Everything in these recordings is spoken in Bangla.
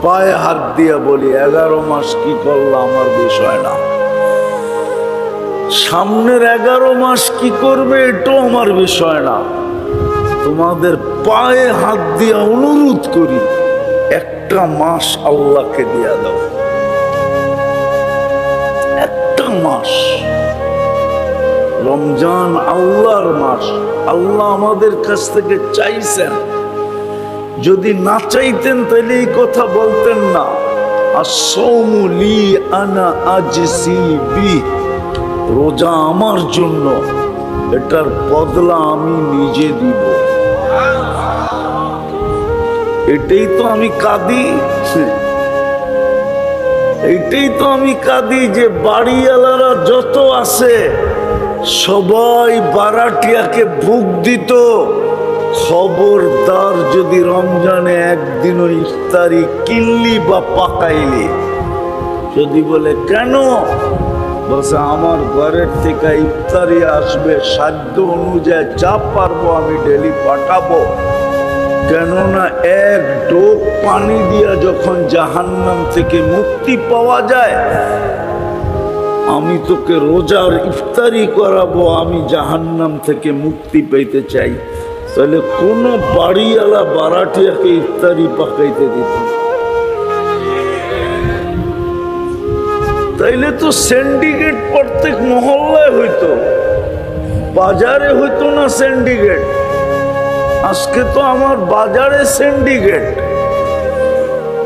পায়ে হাত দিয়ে বলি 11 মাস কি করলাম আমার বিষয় না, সামনের 11 মাস কি করবে এটাও আমার বিষয় না। তোমাদের পায়ে হাত দিয়ে অনুরোধ করি, একটা মাস আল্লাহকে দিয়া দাও, একটা মাস। রমজান আল্লাহর মাস, আল্লাহ আমাদের কাছ থেকে চাইছেন। যদি না চাইতেন তাহলে এই কথা বলতেন না। আসসাউমু লি আনা আজসি বিহ, রোজা আমার জন্য, এটার বদলা আমি নিজে দিব। এটাই তো আমি কাঁদি, এইটাই তো আমি কাঁদি যে বাড়িওয়ালারা যত আছে সবাই বারাটিয়াকে ভুগ দিত। খবরদার যদি রমজানে একদিনও ইফতারি কিনলি বা পাকাইলি, যদি বলে কেন, বলছে আমার ঘরের থেকে ইফতারি আসবে, সাধ্য অনুযায়ী যা পারবো আমি ডেলি পাঠাবো। কেননা এক ডোক পানি দিয়া যখন জাহান্নাম থেকে মুক্তি পাওয়া যায়, আমি তোকে রোজার ইফতারি করাবো, আমি জাহান্নাম থেকে মুক্তি পেতে চাই। তাহলে কোন বাড়িওয়ালা বারাটিয়াকে ইফতারি পাকাইতে দিত? তাইলে তো সিন্ডিকেট প্রত্যেক মহল্লায় হইতো, বাজারে হইতো না সিন্ডিকেট। আজকে তো আমার বাজারে সিন্ডিকেট,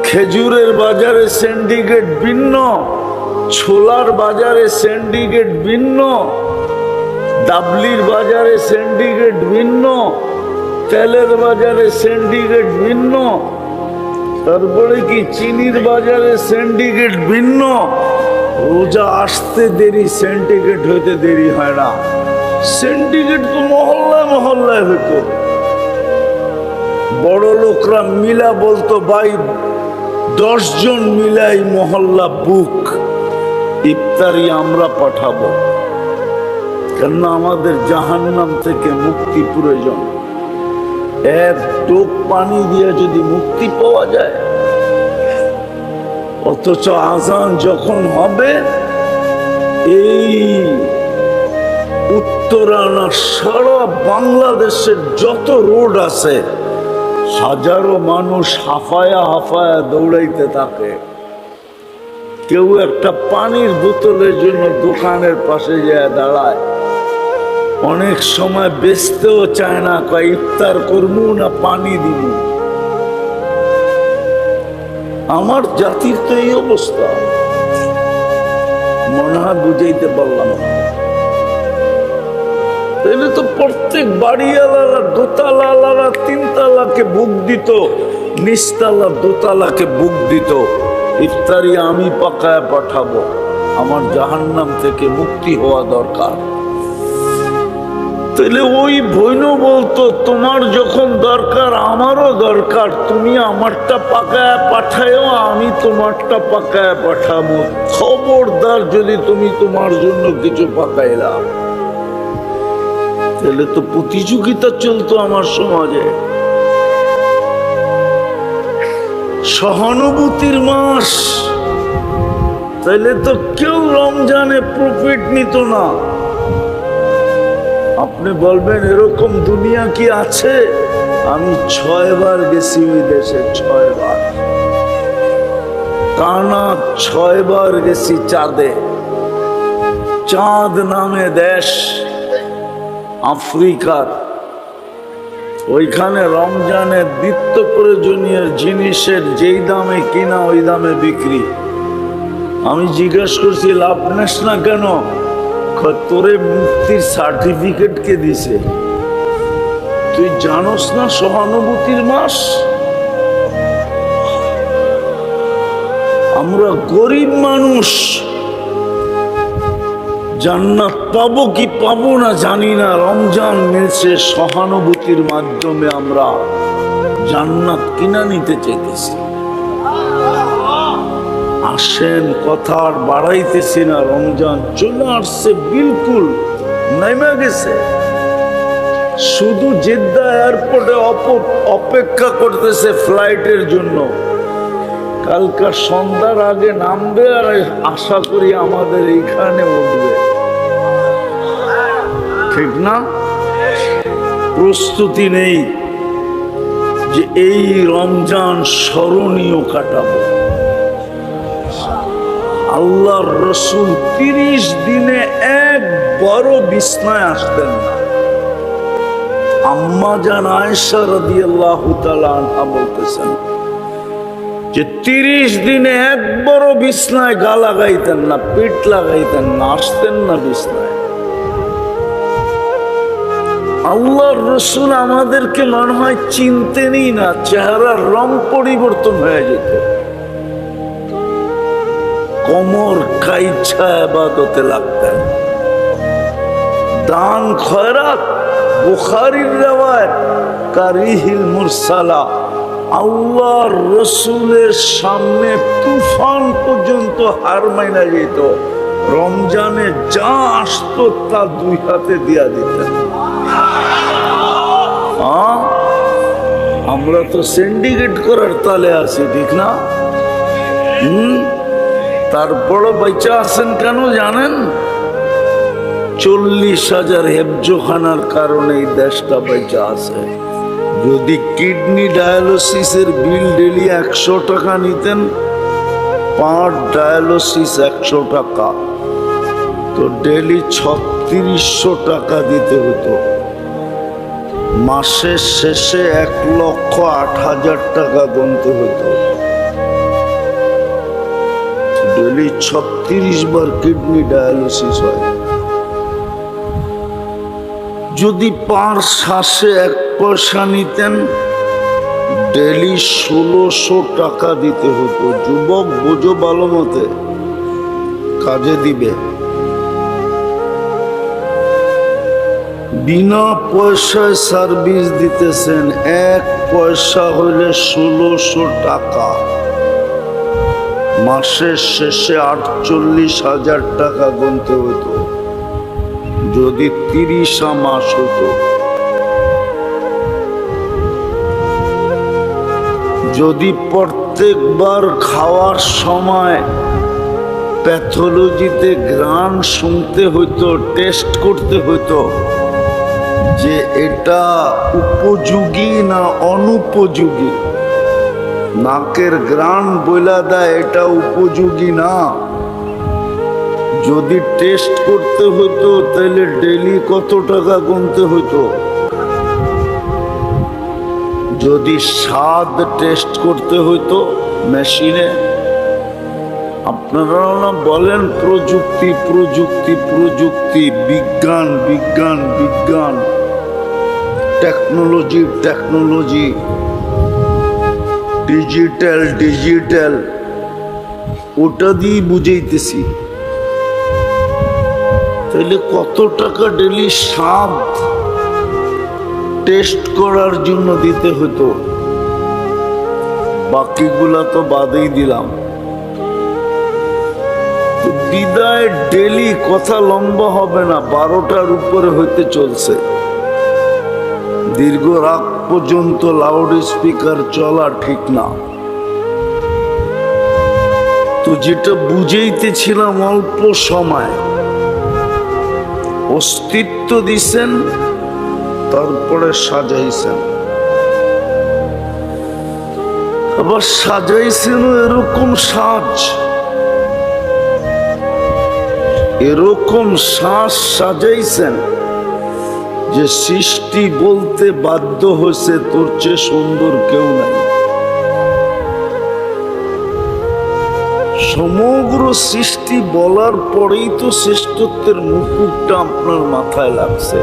খেজুরের বাজারে সিন্ডিকেট ভিন্ন, ছোলার বাজারে সিন্ডিকেট ভিন্ন, ডাবলির বাজারে সিন্ডিকেট ভিন্ন, তেলের বাজারে সিন্ডিকেট ভিন্ন, তারপরে কি চিনির বাজারে সিন্ডিকেট ভিন্ন। রোজা আসতে দেরি, সিন্ডিকেট হইতে দেরি হয় না। সিন্ডিকেট তো মহল্লায় মহল্লায় হইতো। বড় লোকরা মিলা বলতো, ভাই 10 জন মিলাই মহল্লা বুক, ইফতারি আমরা পাঠাবো, কেননা আমাদের জাহান্নাম থেকে মুক্তি প্রয়োজন। এক টোপ পানি দিয়ে যদি মুক্তি পাওয়া যায়, অথচ আজান যখন হবে এই উত্তরানা সারা বাংলাদেশের যত রোড আছে, হাজারো মানুষ হাফায়া হাফায়া দৌড়াইতে থাকে। কেউ একটা পানির বোতলের জন্য দোকানের পাশে যায় দাঁড়ায়, অনেক সময় বেচতেও চায় না, কয় ইফতার করবো না পানি দিব। আমার জাতির তো এই অবস্থা, মনে হয় বুঝাইতে পারলাম না। তাহলে তো প্রত্যেক বাড়িওয়ালারা দোতলাওয়ালারা 3 তালাকে বুক দিত, নিচতলা দোতলাকে বুক দিত, ইফতারি আমি পাকায় পাঠাবো, আমার জাহান্নাম থেকে মুক্তি হওয়া দরকার। তাহলে ওই বইন বলতো, তোমার যখন দরকার আমারও দরকার, তুমি আমারটা পাকায় পাঠায়ও, আমি তোমারটা পাকায় পাঠাবো। খবরদার যদি তুমি তোমার জন্য কিছু পাকাইলাম, তাহলে তো প্রতিযোগিতা চলতো আমার সমাজে। সহানুভূতির মাস, তাহলে তো কেউ রমজানে প্রফিট নিত না। আপনি বলবেন এরকম দুনিয়া কি আছে? আমি 6 বার গেছি ওই দেশে, 6 বার টানা, 6 বার গেছি চাঁদে। চাঁদ নামে দেশ আফ্রিকার, ওইখানে রমজানের নিত্য প্রয়োজনীয় জিনিসের যেই দামে কিনা ওই দামে বিক্রি। আমি জিজ্ঞেস করছি লাভ নেস না কেন? তোরে মুক্তির সার্টিফিকেট কে দিছে? তুই জানোস না সহানুভূতির মাস? আমরা গরিব মানুষ, জান্নাত পাবো কি পাবো না জানি না। রমজান মিলছে, সহানুভূতির মাধ্যমে আমরা জান্নাত কিনা নিতে চাইতেছি। আসেন, কথা আর বাড়াইতেছি না। রমজান চলে আসছে, বিলকুল নেমে গেছে। শুধু জেদ্দা এয়ারপোর্টে অপেক্ষা করতেছে ফ্লাইটের জন্য। কালকার সন্ধ্যার আগে নামবে আর আশা করি আমাদের এইখানে উঠবে, ঠিক না? প্রস্তুতি নেই যে এই রমজান স্মরণীয় কাটাবো। আল্লাহর রসুল 30 দিনে একবারও বিছনায় আসতেন না। আম্মা জান আয়েশা রাদিয়াল্লাহু তাআলা আনহা বলতেছেন যে 30 দিনে একবারও বিছনায় গা লাগাইতেন না, পিঠ লাগাইতেন না, আসতেন না বিছনায়। আল্লাহর রসুল আমাদেরকে মনে হয় চিনতেনই না, চেহারার রং পরিবর্তন হয়ে যেত। কোমর কাইছা ইবাদতে লাগতেন। দান খয়রাত, বুখারীর riwayat, কারিহিল মুরসালা, আল্লাহর রসুলের সামনে তুফান পর্যন্ত হার মাইনা যেত। রমজানে যা আসতো তা 2 হাতে দিয়া দিতেন। আমরা তো সিন্ডিকেট করার তালে আছি, ঠিক না? তারপরও বেঁচে আছেন কেন জানেন? 40,000 হেফজোখানার কারণে এই দেশটা বেঁচে আছে। যদি কিডনি ডায়ালিসিসের বিল ডেলি 100 টাকা নিতেন, পার ডায়ালিসিস 100 টাকা, তো ডেলি 3600 টাকা দিতে হতো। মাসের শেষে 1,08,000 টাকা গুনতে হতো। ডেলি 36 বার কিডনি ডায়ালিসিস হয়। যদি পার শ্বাসে 1 পয়সা নিতেন, ডেলি 1600 টাকা দিতে হতো। যুবক বোঝো ভালো মতে, কাজে দিবে। বিনা পয়সায় সার্ভিস দিতেছেন, 1 পয়সা হইলে 1600 টাকা। মাসের শেষে 48,000 টাকা গুনতে হতো যদি 30 মাস হতো। যদি প্রত্যেকবার খাওয়ার সময় প্যাথোলজিতে ঘ্রাণ শুনতে হইতো, টেস্ট করতে হইতো যে এটা উপযোগী না অনুপযোগী, নাকের ঘ্রাণ বইলা দেয় এটা উপযোগী না। যদি টেস্ট করতে হতো তাহলে ডেলি কত টাকা গুনতে হতো। যদি স্বাদ টেস্ট করতে হতো মেশিনে, আপনারা না বলেন প্রযুক্তি প্রযুক্তি প্রযুক্তি, বিজ্ঞান বিজ্ঞান বিজ্ঞান, টেকনোলজি টেকনোলজি, ডিজিটাল ডিজিটাল, ওটা দিয়ে বুঝাইতেছি। তাহলে কত টাকা ডেলি স্বাদ টেস্ট করার জন্য দিতে হতো? বাকিগুলা তো বাদেই দিলাম। বিদায় ডেলি, কথা লম্বা হবে না, 12টার উপরে হইতে চলছে। দীর্ঘ রাত পর্যন্ত লাউড স্পিকার চলা ঠিক না। তো যেটা বুঝাইতেছিলাম, অল্প সময় অস্তিত্ব দিছেন, তারপরে সাজাইছেন। আবার সাজাইছেন এরকম সাজ, এরকম শ্বাস সাজাইছেন যে সৃষ্টি বলতে বাধ্য হয়েছে তোর চেয়ে সুন্দর কেউ নাই। সমগ্র সৃষ্টি বলার পরেই তো শ্রেষ্ঠত্বের মুকুটটা আপনার মাথায় লাগছে।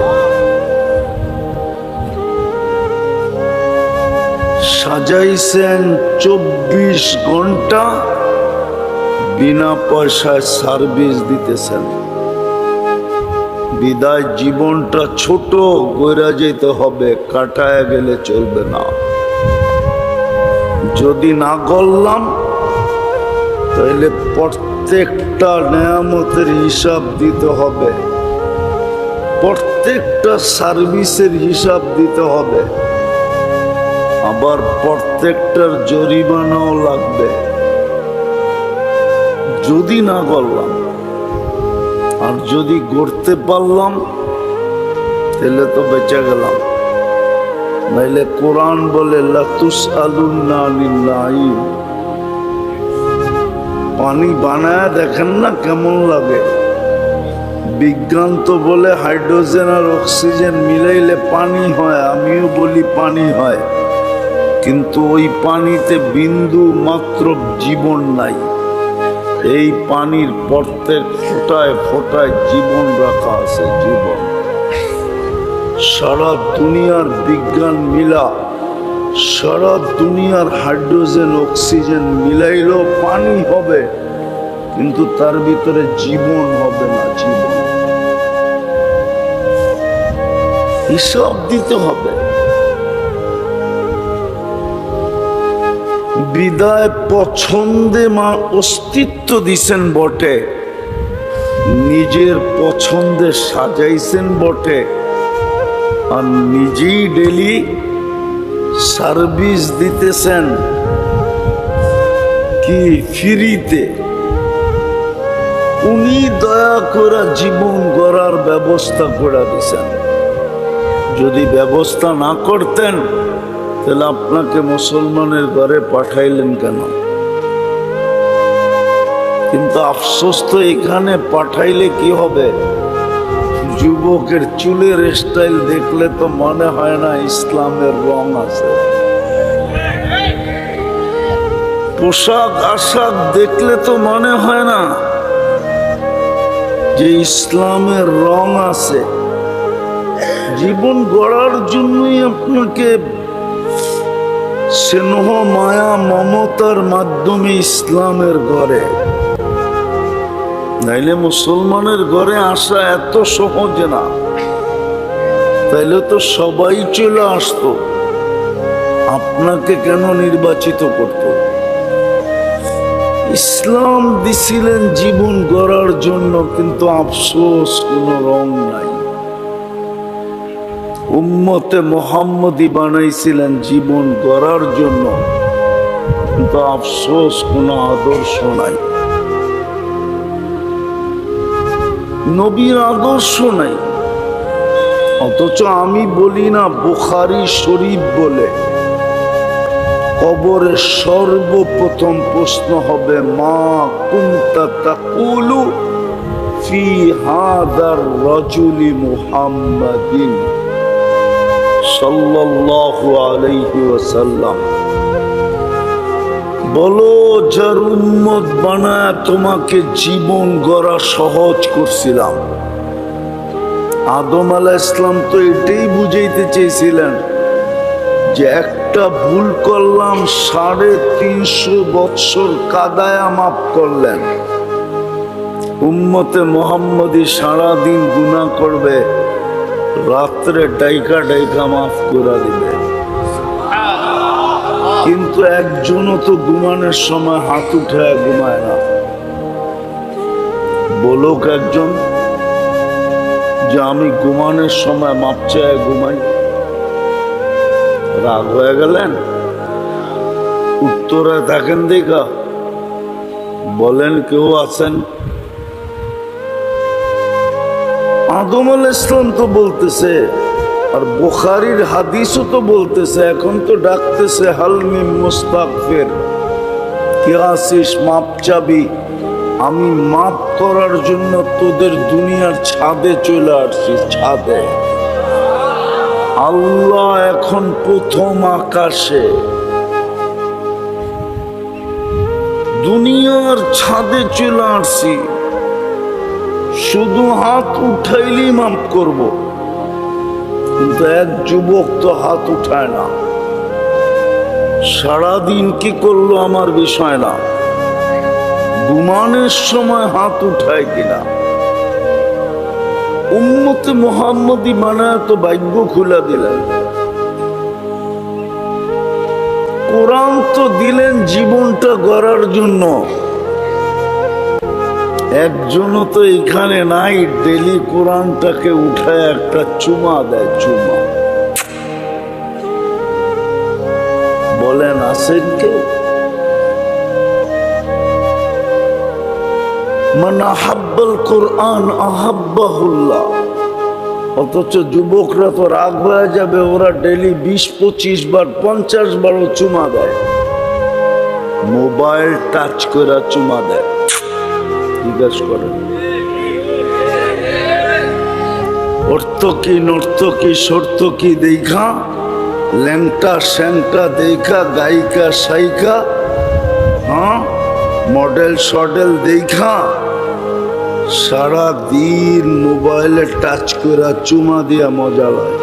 সাজাইছেন 24 ঘন্টা, বিনা পয়সায় সার্ভিস দিতেছেন। বিদায় জীবনটা ছোট গইরা যেতে হবে, কাটায় গেলে চলবে না। যদি না গড়লাম তাহলে প্রত্যেকটা নেয়ামতের হিসাব দিতে হবে, প্রত্যেকটা সার্ভিসের হিসাব দিতে হবে, আবার প্রত্যেকটার জরিমানাও লাগবে। যদি না করলাম, আর যদি করতে পারলাম তাহলে তো বেঁচে গেলাম। নাইলে কোরআন বলে লাতুসআলুন্না আনিন নাঈম। পানি বানায় দেখেন না কেমন লাগে। বিজ্ঞান তো বলে হাইড্রোজেন আর অক্সিজেন মিলাইলে পানি হয়, আমিও বলি পানি হয়, কিন্তু ওই পানিতে বিন্দু মাত্র জীবন নাই। এই পানির প্রত্যেক ফোঁটায় ফোঁটায় জীবন রাখা আছে, জীবন। সারা দুনিয়ার বিজ্ঞান মিলা, সারা দুনিয়ার হাইড্রোজেন অক্সিজেন মিলাইলেও পানি হবে, কিন্তু তার ভিতরে জীবন হবে না। জীবন হিসাব দিতে হবে। বিদায় পছন্দে মা অস্তিত্ব দিছেন বটে, নিজের পছন্দে সাজাইছেন বটে, আর নিজেই ডেলি সার্ভিস দিতেছেন কি ফ্রিতে। উনি দয়া করে জীবন গড়ার ব্যবস্থা করে দিছেন। যদি ব্যবস্থা না করতেন তাহলে আপনাকে মুসলমানের ঘরে পাঠাইলেন কেন? কিন্তু আফসোস তো এখানে পাঠাইলে কি হবে? যুবকের চুলের স্টাইল দেখলে তো মনে হয় না ইসলামের রং আছে। পোশাক আশাক দেখলে তো মনে হয় না যে ইসলামের রং আছে। জীবন গড়ার জন্যই আপনাকে স্নেহ মায়া মমতার মাধ্যমে ইসলামের ঘরে, নাইলে মুসলমানের ঘরে আসা এত সহজ না। তাইলে তো সবাই চলে আসতো, আপনাকে কেন নির্বাচিত করত? ইসলাম দিছিলেন জীবন গড়ার জন্য, কিন্তু আফসোস কোনো রং নাই। উম্মতে মুহাম্মদী বানাইছিলেন জীবন গড়ার জন্য, কিন্তু আফসোস কোনো আদর্শ নাই, নবীর আদর্শ নাই। অথচ আমি বলি না বুখারী শরীফ বলে কবরে সর্বপ্রথম প্রশ্ন হবে মা কুনতা তাকুলু ফি হাদার রাজুলি মুহাম্মাদিন সাল্লাল্লাহু আলাইহি ওয়াসাল্লাম। বলো, যার উম্মত বানায় তোমাকে জীবন গড়া সহজ করছিলাম। আদম আলাইহিস সালাম তো এটাই বুঝাইতে চেয়েছিলেন যে একটা ভুল করলাম, 350 বৎসর কাদায়া মাফ করলেন। উম্মতে মুহাম্মদী সারাদিন গুনাহ করবে, রাত্রে ডাইকা ডাইকা মাফ করে দিবে। কিন্তু একজনও তো ঘুমানোর সময় হাত উঠায় ঘুমায় না। বলুক একজন যে আমি ঘুমানোর সময় মাপ চায় ঘুমাই। রাগ হয়ে গেলেন? উত্তরে থাকেন দেখা বলেন কেউ আছেন? আদম আলাইহিস সালাম তো বলতেছে, আর বুখারীর হাদিসও তো বলতেছে, এখন তো ডাকতেছে হালমি মুস্তাগফির, কে আসিস মাপ চাবি? আমি মাপ করার জন্য তোদের দুনিয়ার ছাদে চলে আসছি, ছাদে। আল্লাহ এখন প্রথম আকাশে, দুনিয়ার ছাদে চলে আসছি, শুধু হাত উঠাইলেই মাপ করব। কিন্তু এক যুবক তো হাত উঠায় না, সারাদিন কি করলো আমার বিষয় না, ঘুমানোর সময় হাত উঠায় কিনা। উম্মতে মুহাম্মদী বানায় তো ভাগ্য খুলে দিলেন। কোরআন তো দিলেন জীবনটা গড়ার জন্য। একজনও তো এখানে নাই ডেলি কোরআনটাকে উঠায় একটা চুমা দেয়, চুমা। বলেন আছেন কেউ? মান আহাব্বাল কোরআন আহাব্বাহুল্লাহ। অথচ যুবকরা তো রাগ হয়ে যাবে, ওরা ডেলি 20-25 বার 50 বারও চুমা দেয়, মোবাইল টাচ করে চুমা দেয়। জিজ্ঞাসা করেন অর্থ কি নর্ত কি শর্ত কি দেখা, ল্যাংটা স্যাংটা দেখা, গায়িকা সাইকা, হ্যাঁ মডেল সডেল দেখা সারা দিন মোবাইলে টাচ করে চুমা দিয়া মজা লয়,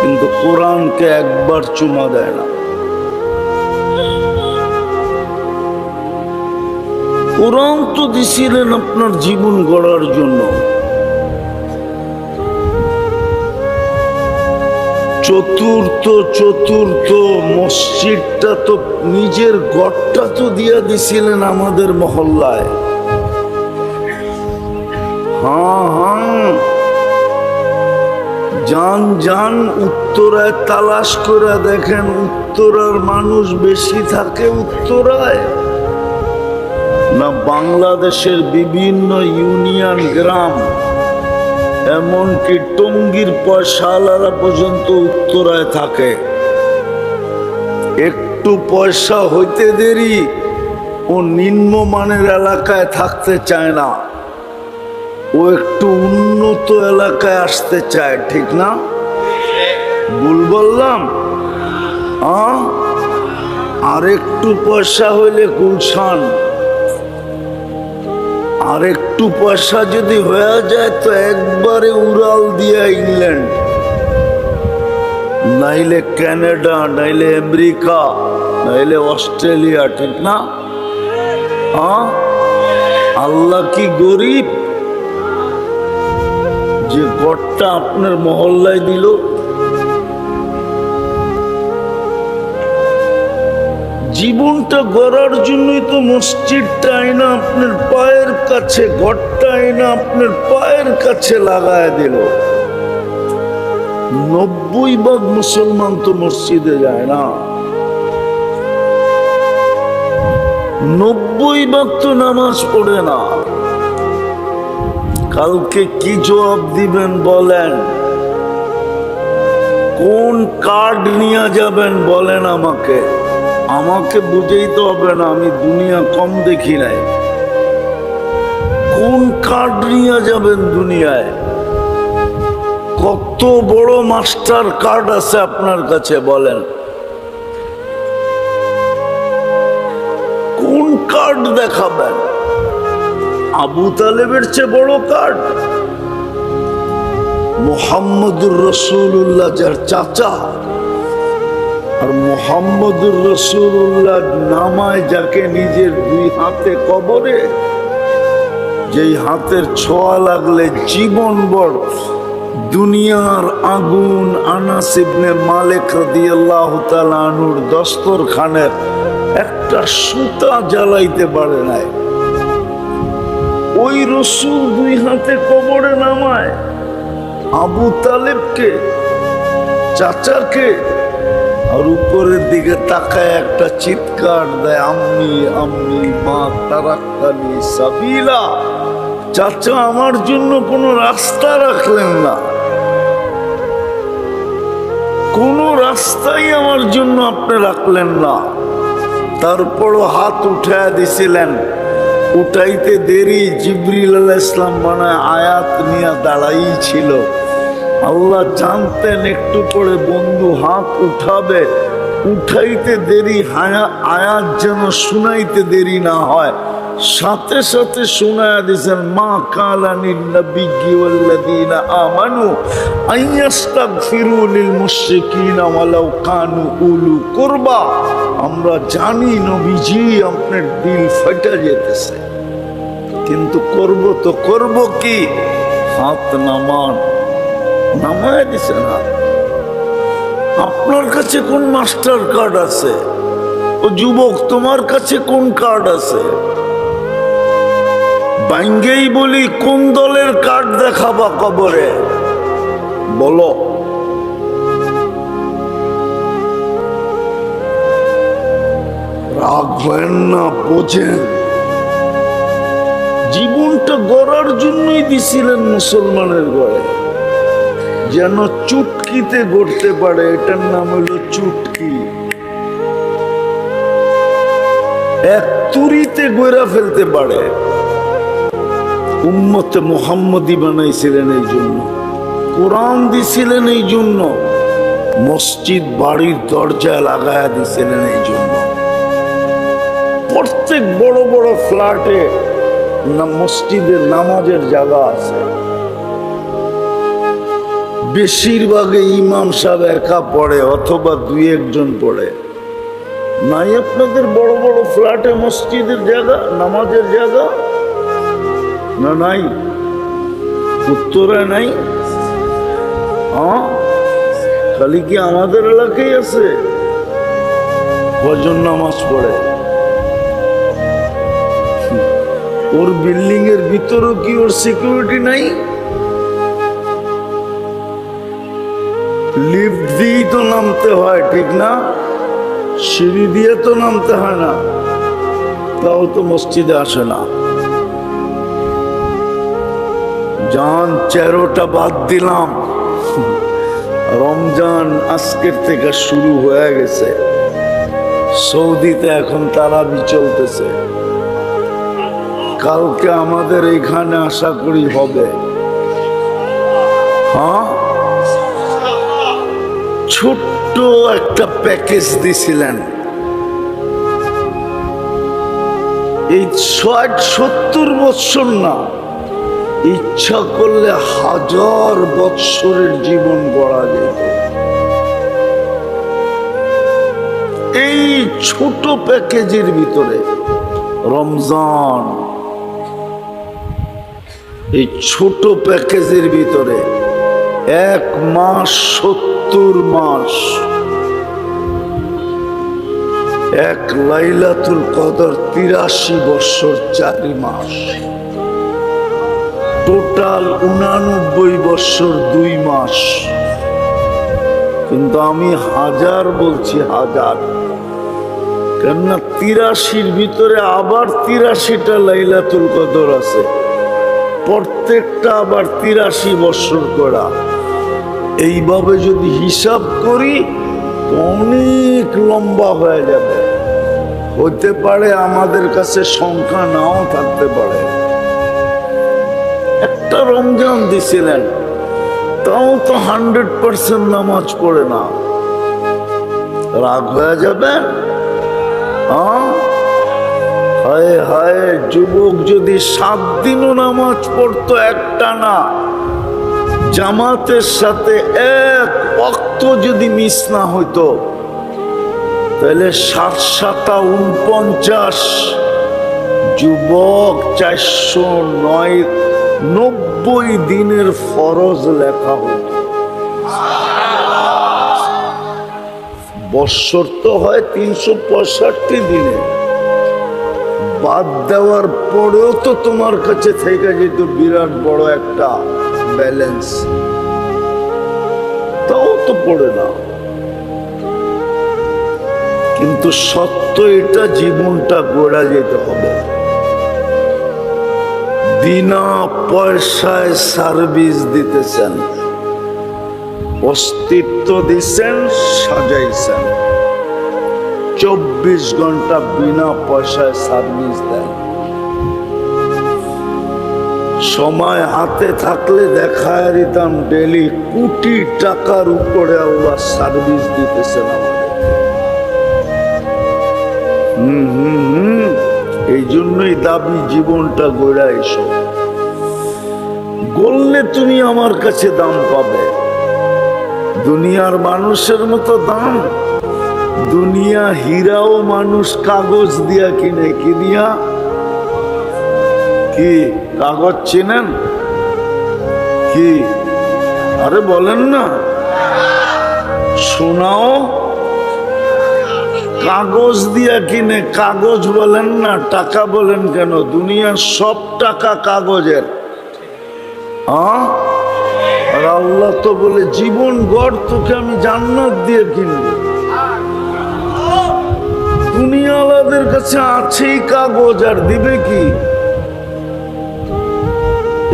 কিন্তু কোরআনকে একবার চুমা দেয় না। কোরআন তো দিছিলেন আপনার জীবন গড়ার জন্য। চতুর্থ মসজিদটা তো নিজের গড়টা তো দিয়া দিছিলেন আমাদের মহল্লায়। হ্যাঁ যান উত্তরায় তালাশ করে দেখেন, উত্তরার মানুষ বেশি থাকে উত্তরায় না বাংলাদেশের বিভিন্ন ইউনিয়ন গ্রাম, এমনকি টঙ্গীর পয়সাওয়ালারা পর্যন্ত উত্তরায় থাকে। একটু পয়সা হইতে দেরি ও নিম্নমানের এলাকায় থাকতে চায় না, ও একটু উন্নত এলাকায় আসতে চায়, ঠিক না? ভুল বললাম? আর একটু পয়সা হইলে গুলশান, আর একটু পয়সা যদি হয়ে যায় তো একবারে উড়াল দিয়া ইংল্যান্ড, নাইলে কানাডা, নাইলে আমেরিকা, নাইলে অস্ট্রেলিয়া, ঠিক না? আল্লাহ কি গরিব যে গড়টা আপনার মহল্লায় দিল? জীবনটা গড়ার জন্যই তো মসজিদটা আইনা আপনার পায়ের কাছে, ঘরটা আইনা আপনার পায়ের কাছে লাগায় দিল। 90% মুসলমান তো মসজিদে যায় না, 90% তো নামাজ পড়ে না। কালকে কি জবাব দিবেন বলেন? কোন কার্ড নিয়ে যাবেন বলেন আমাকে? আমাকে বুঝাইতে হবে না, আমি দুনিয়া কম দেখি নাই। কোন কার্ড নিয়ে যাবেন দুনিয়ায়? কত বড় মাস্টার কার্ড আছে আপনার কাছে বলেন? কোন কার্ড দেখাবেন? আবু তালেবের চেয়ে বড় কার্ড? মুহাম্মদুর রাসূলুল্লাহ যার চাচা, আর মুহাম্মদুর রাসূলুল্লাহ নামায় যাকে নিজের 2 হাতে কবরে, যেই হাতের ছোঁয়া লাগলে জীবনভর দুনিয়ার আগুন আনাস ইবনে মালিক রাদিয়াল্লাহু তাআলা আনহুর দস্তরখানের একটা সুতা জ্বালাইতে পারে নাই। ওই রাসূল 2 হাতে কবরে নামায় আবু তালেবকে, চাচাকে, আর উপরের দিকে তাকায় একটা চিৎকার দেয়, আম্মি আম্মি মা তারাক্তানি সাবিলা। চাচা আমার জন্য কোনো রাস্তা রাখলেন না, কোনো রাস্তাই আমার জন্য আপনি রাখলেন না। তারপরও হাত উঠায় দিছিলেন, উঠাইতে দেরি জিবরিল আলাইহিস সালাম মানে আয়াত নিয়ে দাঁড়াই ছিল। আল্লাহ জানতেন একটু পরে বন্ধু হাত উঠাবে, উঠাইতে দেরি, আয়াত যেন শুনাইতে দেরি না হয়, সাথে সাথে শোনায়া দিয়েছেন, মা কালানিন নবিয়্যি ওয়াল্লাযীনা আমানু আইয়াস্তাগফিরু লিল মুশরিকিনা ওয়ালাউ কানু উলু কুরবা। আমরা জানি নবীজি আপনার দিল ফেটে যেতেছে, কিন্তু করব তো করব কি? হাত নামান, নামায় দিছে না। আপনার কাছে কোন মাস্টার কার্ড আছে? ও যুবক, তোমার কাছে কোন কার্ড আছে? বাইঙ্গেই বলি, কোন দলের কার্ড দেখাবা কবরে বলো? রাগ হয় না, বোঝেন জীবনটা গড়ার জন্যই দিছিলেন মুসলমানের ঘরে, যেন চুটকিতে গড়তে পারে। এটার নাম হলো চুটকি। এক তুরিতে গড়া ফেলতে পারে। উম্মতে মুহাম্মদী বানাইছিলেন এই জন্য, কোরআন দিছিলেন এই জন্য, মসজিদ বাড়ির দরজায় লাগায়া দিছিলেন এই জন্য। প্রত্যেক বড় বড় ফ্ল্যাটে মসজিদের নামাজের জায়গা আছে। বেশিরভাগে ইমাম সাহেব একা পড়ে অথবা দুই একজন পড়ে। নাই আপনাদের বড় বড় ফ্ল্যাটে মসজিদের জায়গা, নামাজের জায়গা? না নাই? উত্তরে নাই? হ্যাঁ, খালি কি আমাদের এলাকায় আছে? ফজর নামাজ পড়ে। ওর বিল্ডিং এর ভিতরেও কি ওর সিকিউরিটি নাই? লিফট দিয়েই তো নামতে হয়, ঠিক না? সিঁড়ি দিয়ে তো নামতে হয় না। তাও তো মসজিদে আসে না। জান 13টা বাদ দিলাম, রমজান আজকের থেকে শুরু হয়ে গেছে। সৌদিতে এখন তারাবি চলতেছে। কালকে আমাদের এখানে আশা করি হবে। হ্যাঁ, ছোট্ট একটা প্যাকেজ দিছিলেন। এই 60-70 বৎসর না, ইচ্ছা করলে 1000 বৎসরের জীবন গড়া যেত এই ছোট প্যাকেজের ভিতরে। রমজান এই ছোট প্যাকেজের ভিতরে 1 মাস 70 মাস, 1 লাইলাতুল কদর 83 বৎসর 4 মাস, টোটাল 89 বৎসর 2 মাস। কিন্তু আমি 1000 বলছি, 1000, কেননা 83-র ভিতরে আবার 83টা লাইলাতুল কদর আছে, প্রত্যেকটা আবার 83 বৎসর করা। এইভাবে যদি হিসাব করি অনেক লম্বা হয়ে যাবে। হতে পারে আমাদের কাছে সংখ্যা নাও থাকতে পারে। একটা রমজান দিছিলেন, তাও তো 100% নামাজ পড়ে না। রাগ হয়ে যাবে? হায় হায়, যুবক যদি 7 দিনও নামাজ পড়তো একটানা, জামাতের সাথে 1 ওয়াক্ত যদি মিস না হইতো, তাহলে 7-7-49 যুবক 490 দিনের ফরজ লেখা হতো। বৎসর তো হয় 365 দিনে, বাদ দেওয়ার পরেও তো তোমার কাছে থেকে যেত বিরাট বড় একটা ব্যালেন্স, তাও তো পড়ে না। কিন্তু সত্য এটা, জীবনটা গড়া যেতে হবে। বিনা পয়সায় সার্ভিস দিতেছেন, অস্তিত্ব দিচ্ছেন, সাজাইছেন, 24 ঘন্টা বিনা পয়সায় সার্ভিস দেন। সময় হাতে থাকলে দেখায় দিতাম ডেলি কোটি টাকার উপরে আল্লাহ সার্ভিস দিতেছেন আমাদের। এই জন্যই দাবি জীবনটা গড়া এসো। গড়লে তুমি আমার কাছে দাম পাবে। দুনিয়ার মানুষের মতো দাম? দুনিয়া হীরাও মানুষ কাগজ দিয়া কিনে। কি দিয়া? কি কাগজ চেনেন? কি আরে বলেন না, সোনাও কাগজ দিয়া কিনে। কাগজ বলেন না, টাকা বলেন কেন? দুনিয়ার সব টাকা কাগজের। আর আল্লাহ তো বলে জীবন গড়, তোকে আমি জান্নাত দিয়ে কিনব। দুনিয়াওয়ালাদের কাছে আছেই কাগজ, আর দিবে কি?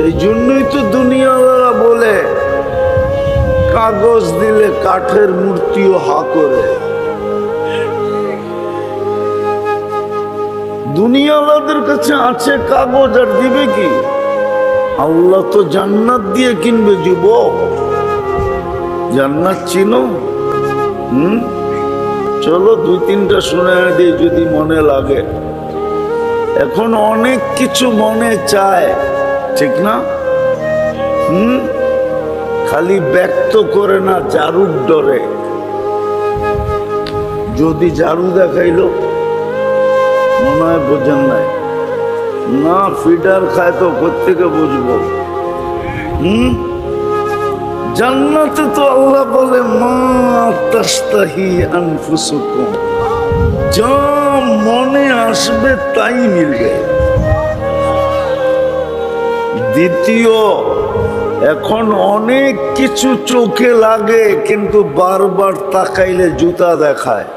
এই জন্যই তো দুনিয়াওয়ালা বলে কাগজ দিলে কাঠের মূর্তিও হা করে। দুনিয়াওয়ালাদের কাছে আছে কাগজ, আর দিবে কি? আল্লাহ তো জান্নাত দিয়ে কিনবে যুবক। জান্নাত চিনো? চলো দুই তিনটা শুনে দিই যদি মনে লাগে। এখন অনেক কিছু মনে চায়, ঠিক না? খালি ব্যক্ত করে না, ঝাড়ুর ডরে। যদি ঝাড়ু দেখাইলো মনে হয় বোঝেন নাই, না ফিডার খায় তো কোত্থেকে বুঝবো? জান্নাতে তো আল্লাহ বলে মা তাস্তাহি আনফুসুকুম, যা মনে আসবে তাই মিলবে। দ্বিতীয়, এখন অনেক কিছু চোখে লাগে কিন্তু বারবার তাকাইলে জুতা দেখায়,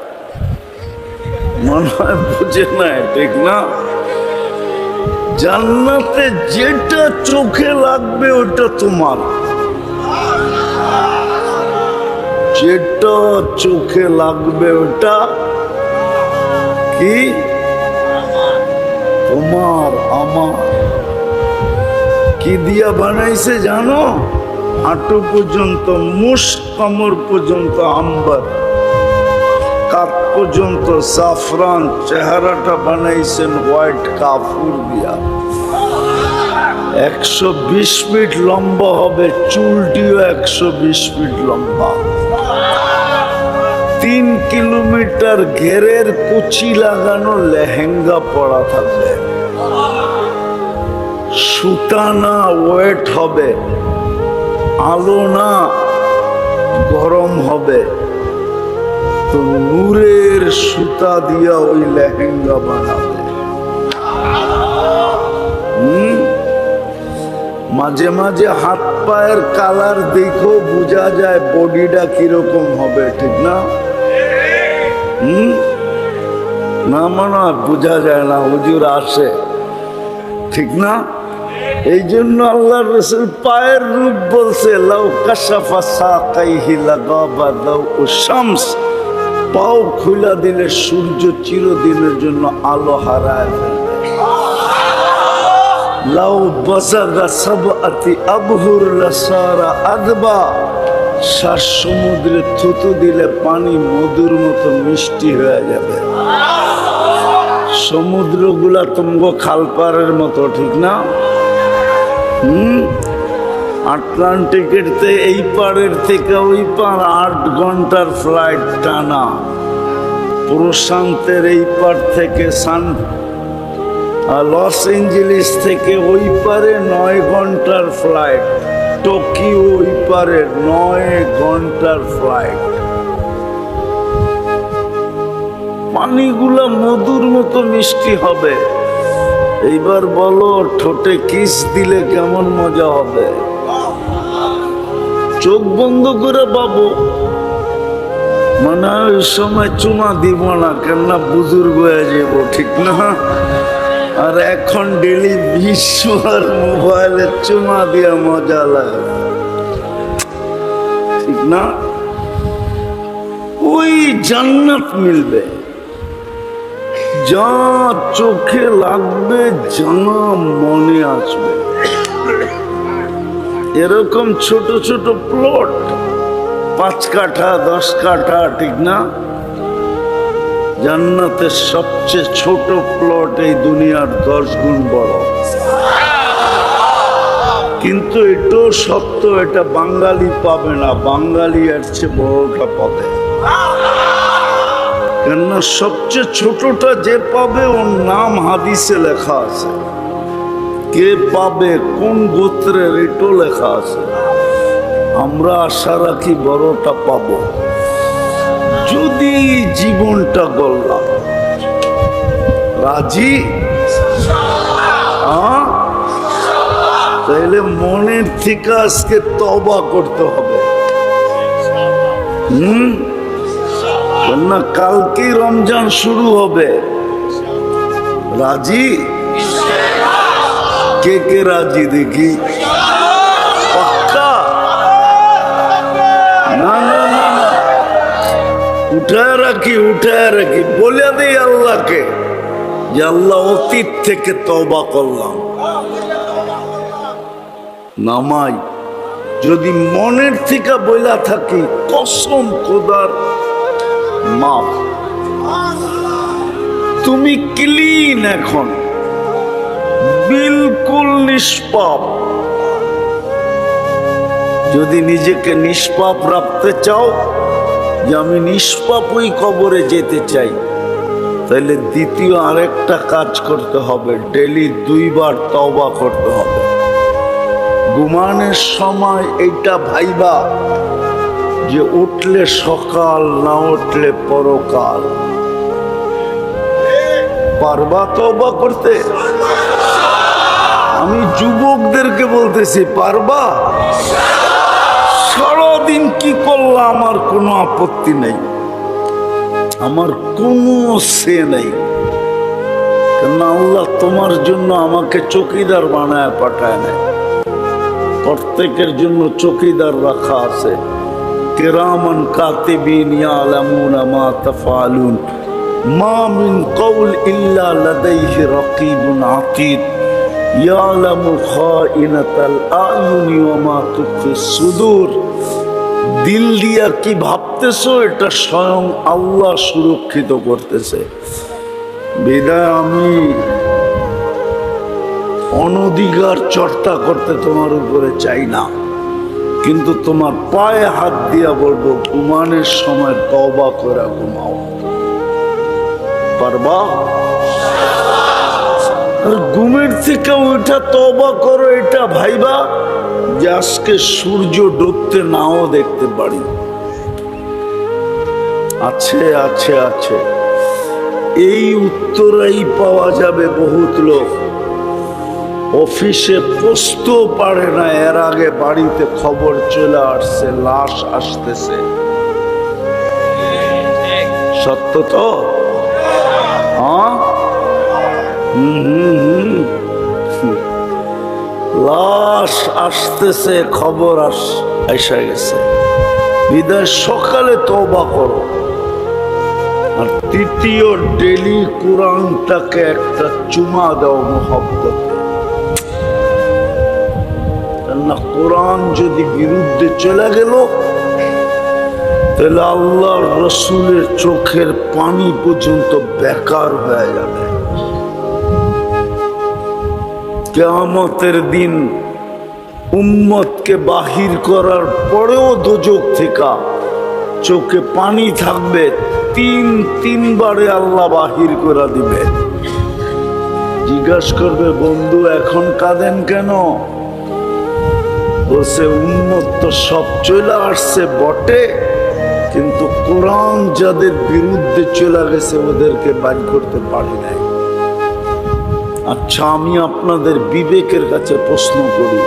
মনে হয় বুঝে নাই, ঠিক না? জান্নাতে যেটা চোখে লাগবে ওটা তোমার, যেটা চোখে লাগবে ওটা কি? তোমার আমার। কি দিয়া বানাইছে জানো? হাঁটু পর্যন্ত মুষ, কমর পর্যন্ত আম্বার, কাপ পর্যন্ত সাফরান, চেহারাটা বানাইছেন হোয়াইট কাপড় দিয়া। 120 ফিট লম্বা হবে, চুলটিও 120 ফিট লম্বা। 3 কিলোমিটার ঘেরের কুচি লাগানো লেহেঙ্গা পরা থাকবে। সুতা না ওয়েট হবে, আলো না গরম হবে, তো নূরের সুতা দিয়া ওই লেহেঙ্গা বানাবে। মাঝে মাঝে হাত পায়ের কালার দেখো বোঝা যায় বডিটা কিরকম হবে, ঠিক না? না মনে হয় বোঝা যায় না, হুজুর আসে, ঠিক না? এই জন্য আল্লাহ রাসূল পায়ের রূপ বলছে লাউ কাশাফা সাকাইহি লাগাবা দাউ শামস, পাও খুলা দিলে সূর্য চিরদিনের জন্য আলো হারায় ফেলবে। লাউ বাসাগা সাবআতি আবহুর লাসারা আদবা, 7 সমুদ্রে থুতু দিলে পানি মধুর মতো মিষ্টি হয়ে যাবে। সমুদ্রগুলা তুমগো খালপাড়ের মতো, ঠিক না? আটলান্টিকের এই পাড়ের থেকে ওই পার 8 ঘন্টার ফ্লাইট টানা। প্রশান্তের এই পার থেকে লস এঞ্জেলিস থেকে ওই পারে 9 ঘন্টার ফ্লাইট। টোকিও ওই পারে 9 ঘন্টার ফ্লাইট। পানিগুলা মধুর মতো মিষ্টি হবে। এইবার বলো ঠোঁটে কিস দিলে কেমন মজা হবে? চোখ বন্ধ করে পাবো, মানে ওই সময় চুমা দিব না, কেননা বুজুর্গ হয়ে যাবো, ঠিক না? আর এখন ডেলি বিশ্ব আর মোবাইলে চুমা দিয়া মজা লাগে, ঠিক না? ওই জান্নাত মিলবে, যা চোখে লাগবে, যা মনে আসবে। এরকম ছোট ছোট প্লট, 5 কাঠা 10 কাঠা, ঠিক না? জান্নাতের সবচেয়ে ছোট প্লট এই দুনিয়ার 10 গুণ বড়। কিন্তু এটাও সত্য, এটা বাঙালি পাবে না, বাঙালি এর চেয়ে বড়টা পাবে। কেননা সবচেয়ে ছোটটা যে পাবে ওর নাম হাদিসে লেখা আছে, কে পাবে কোন গোত্রের এটাও লেখা আছে। আমরা আশা রাখি বড়টা পাবো, যদি জীবনটা গড়লাম। রাজি? তাইলে মনের থেকে আজকে তওবা করতে হবে। না কালকে রমজান শুরু হবে। রাজি? কে কে রাজি দেখি? উঠায় রাখি বলে দিই আল্লাহকে যে আল্লাহ অতীত থেকে তওবা করলাম। নামাই যদি মনের থেকে বইলা থাকি, কসম খোদার মাফ, তুমি ক্লিন, এখন বিলকুল নিষ্পাপ। যদি নিজেকে নিষ্পাপ রাখতে চাও, যে আমি নিষ্পাপ ওই কবরে যেতে চাই, তাহলে দ্বিতীয় আরেকটা কাজ করতে হবে, ডেলি 2 বার তওবা করতে হবে। ঘুমানোর সময় এইটা ভাইবা যে উঠলে সকাল, না উঠলে পরকাল। পারবা তওবা করতে? আমি যুবকদেরকে বলতেছি, পারবা? সারাদিন কি করলাম আমার কোনো আপত্তি নেই, আমার কোনো সে নেই, কেননা আল্লাহ তোমার জন্য আমাকে চৌকিদার বানায় পাঠায় নাই। প্রত্যেকের জন্য চৌকিদার রাখা আছে, কিরামান কাতিবিন ইয়ালামুনা মা তাফআলুন মা মিন কওল ইল্লা লাদাইহি রাকিবুন আতীদ ইয়ালামু খাইনাতাল আয়ুনি ওয়া মা তুখফিস সুদূর। দিল দিয়া কি ভাবতেছো এটা স্বয়ং আল্লাহ সুরক্ষিত করতেছে। বিদায় আমি অনধিকার চর্চা করতে তোমার উপরে চাই না, কিন্তু তোমার পায়ে হাত দিয়া বলবো, ঘুমানোর সময় তওবা করে ঘুমাও। পারবা? আর ঘুমের থেকে ওইটা তওবা করো, এটা ভাইবা যে আজকে সূর্য ডুবতে নাও দেখতে পারি। আছে আছে আছে, এই উত্তরাই পাওয়া যাবে। বহুত লোক অফিসে পৌঁছতেও পারে না, এর আগে বাড়িতে খবর চলে আসছে লাশ আসতেছে। সত্য তো? হ্যাঁ, লাশ আসতেছে, খবর এসে গেছে। বিদায় সকালে তওবা করো। আর তৃতীয়, ডেলি কোরআনটাকে একটা চুমা দাও মহব্বতে। না, কোরআন যদি বিরুদ্ধে চলে গেল, তাহলে আল্লাহর রসুলের চোখের পানি পর্যন্ত বেকার হয়ে যাবে। কিয়ামতের দিন উম্মতকে বাহির করার পরেও দোজখ থেকে চোখে পানি থাকবে, 3 বারে আল্লাহ বাহির করে দিবে। জিজ্ঞাসা করবে, বন্ধু এখন কাঁদেন কেন? বলছে, উম্মত তো সব চলে আসছে বটে, কিন্তু কোরআন যাদের বিরুদ্ধে চলে গেছে ওদেরকে বাইর করতে পারি নাই। আচ্ছা, আমি আপনাদের বিবেকের কাছে প্রশ্ন করি,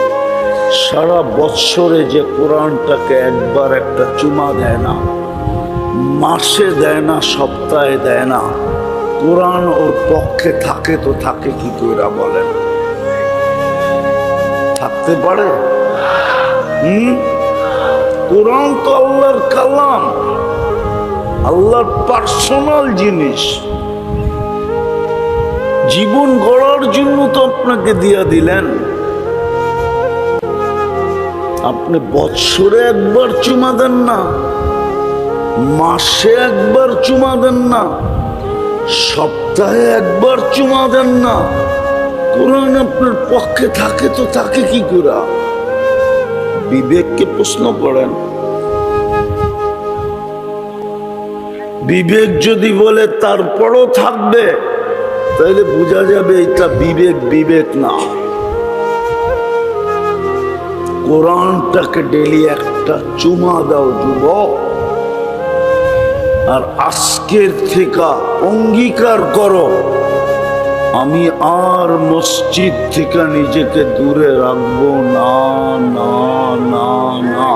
সারা বৎসরে যে কোরআনটাকে একবার একটা চুমা দেয় না, মাসে দেয় না, সপ্তাহে দেয় না, কোরআন ওর পক্ষে থাকে তো থাকে কি করে বলেন? থাকতে পারে? কোরআন তো আল্লাহর কালাম, আল্লাহর পার্সোনাল জিনিস। জীবন গড়ার জন্য তো আপনাকে দিয়া দিলেন। আপনি বৎসরে একবার চুমা দেন না, মাসে একবার চুমা দেন না, সপ্তাহে একবার চুমা দেন না, কোরআন আপনার পক্ষে থাকে তো থাকে কি করে? বিবেককে প্রশ্ন করেন। বিবেক যদি বলে তারপরও থাকবে, তাহলে বোঝা যাবে এটা বিবেক না। কোরআনটাকে ডেলি একটা চুমা দাও যুবক, আর আজকের থেকে অঙ্গীকার করো, আমি আর মসজিদ থেকে নিজেকে দূরে রাখবো না না না না।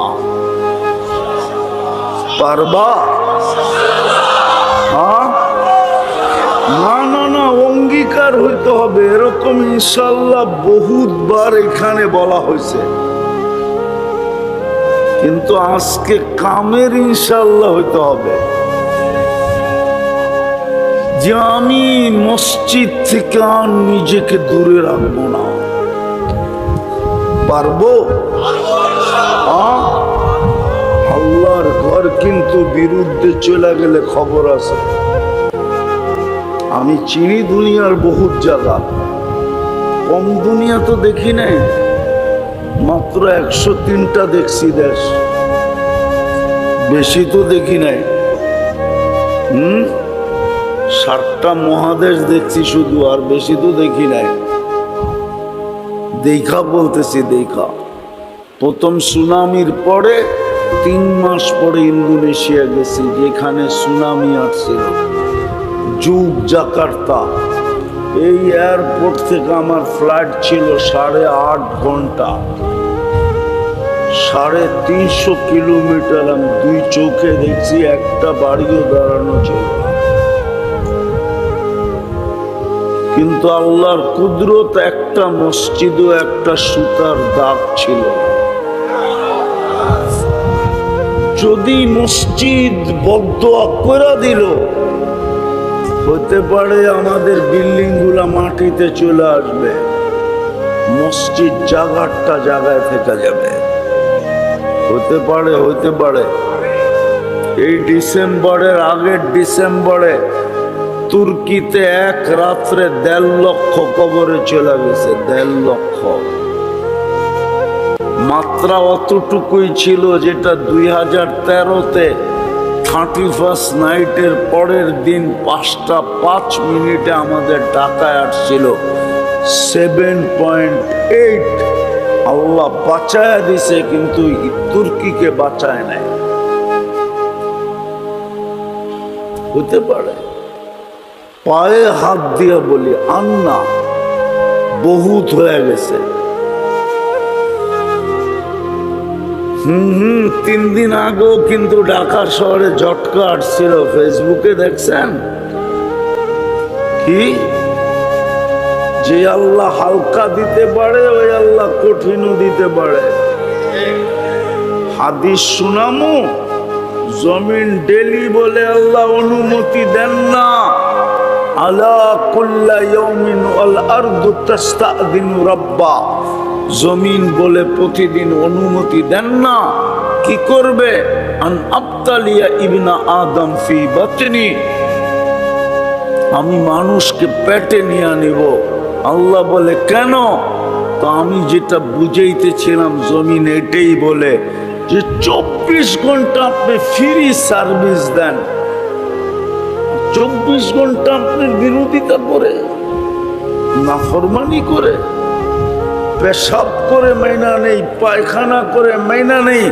পারবা? হ্যাঁ, না না না, অঙ্গীকার হইতে হবে। এরকম ইনশাল্লাহ বহুতবার এখানে বলা হয়েছে, কিন্তু আজকে কামের ইনশাল্লাহ হইতে হবে। যে আমি মসজিদ থেকে আর নিজেকে দূরে রাখবো না। পারবো? আল্লাহর ঘর কিন্তু বিরুদ্ধে চলে গেলে খবর আছে। আমি চিনি দুনিয়ার বহুত জায়গা, কম দুনিয়া তো দেখি নাই, মাত্র 103টা দেখছি দেশ, বেশি তো দেখি নাই। 60টা মহাদেশ দেখছি শুধু, আর বেশি তো দেখি নাই। দেখা বলতেছি দেখা। প্রথম সুনামির পরে 3 মাস পরে ইন্দোনেশিয়া গেছি, যেখানে সুনামি আসছিল, যুগ জাকার্তা। এই এয়ারপোর্ট থেকে আমার ফ্লাইট ছিল 8.5 ঘন্টা, 350 কিলোমিটার। আমি 2 চোখে দেখছি, একটা বাড়িও দাঁড়ানো ছিল না। কিন্তু আল্লাহর কুদরত, একটা মসজিদও একটা সুতার দাগ ছিল। যদি মসজিদ বদদোয়া করে দিল, হতে পারে আমাদের বিল্ডিং গুলা মাটিতে চলে আসবে, মসজিদ জায়গাটা জায়গায় থেকে যাবে। হতে পারে, হতে পারে। এই ডিসেম্বরের আগের ডিসেম্বরে তুর্কিতে এক রাত্রে 1.5 লক্ষ কবরে চলে গেছে, 1.5 লক্ষ। মাত্রা অতটুকুই ছিল যেটা 2013-তে 31st নাইটের পরের দিন 5টা 5 মিনিটে আমাদের ঢাকায় আসছিল 7.8। আল্লাহ বাঁচায় দিছে, কিন্তু তুর্কিকে বাঁচায় নাই। হতে পারে। পায়ে হাত দিয়ে বলি, আন্না বহুত হয়ে গেছে। 3 দিন আগেও কিন্তু ঢাকা শহরে ঝটকা আসছিল, ফেসবুকে দেখছেন কি? যে আল্লাহ হালকা দিতে পারে, ওই আল্লাহ কঠিনও দিতে পারে। হাদিস শুনামু, জমিন ডেলি বলে আল্লাহ অনুমতি দেন না। আলা কুল্লা ইয়াউমিন ওয়াল আরদু তাস্তাযিনু রাব্বা। জমিন বলে প্রতিদিন অনুমতি দেন না। কি করবে? আন আবতালিয়া ইবনা আদম ফি বাতনি, আমি মানুষকে পেটে নিয়ে নিব। আল্লাহ বলে কেন? তো আমি যেটা বুঝাইতেছিলাম, জমিন এটাই বলে যে 24 ঘন্টা আপনি ফ্রি সার্ভিস দেন, 24 ঘন্টা আপনি বিরোধিতা করে, নাফরমানি করে, পেশাব করে মাইনা নেই, পায়খানা করে মাইনা নেই,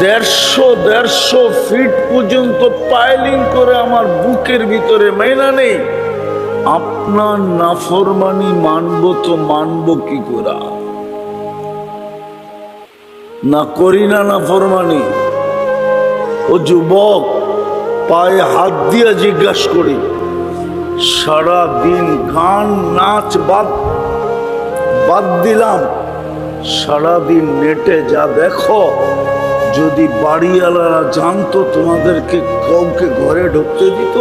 150 ফিট পর্যন্ত পাইলিং করে আমার বুকের ভিতরে মাইনা নেই। আপনার নাফরমানি মানব তো মানব কি করে? না করি না নাফরমানি। ও যুবক, পায়ে হাত দিয়ে জিজ্ঞাসা করি, সারা দিন গান নাচ বাদ দিলাম, সারাদিন নেটে যা দেখো, যদি বাড়িওয়ালারা জানতো তোমাদেরকে কাউকে ঘরে ঢুকতে দিত?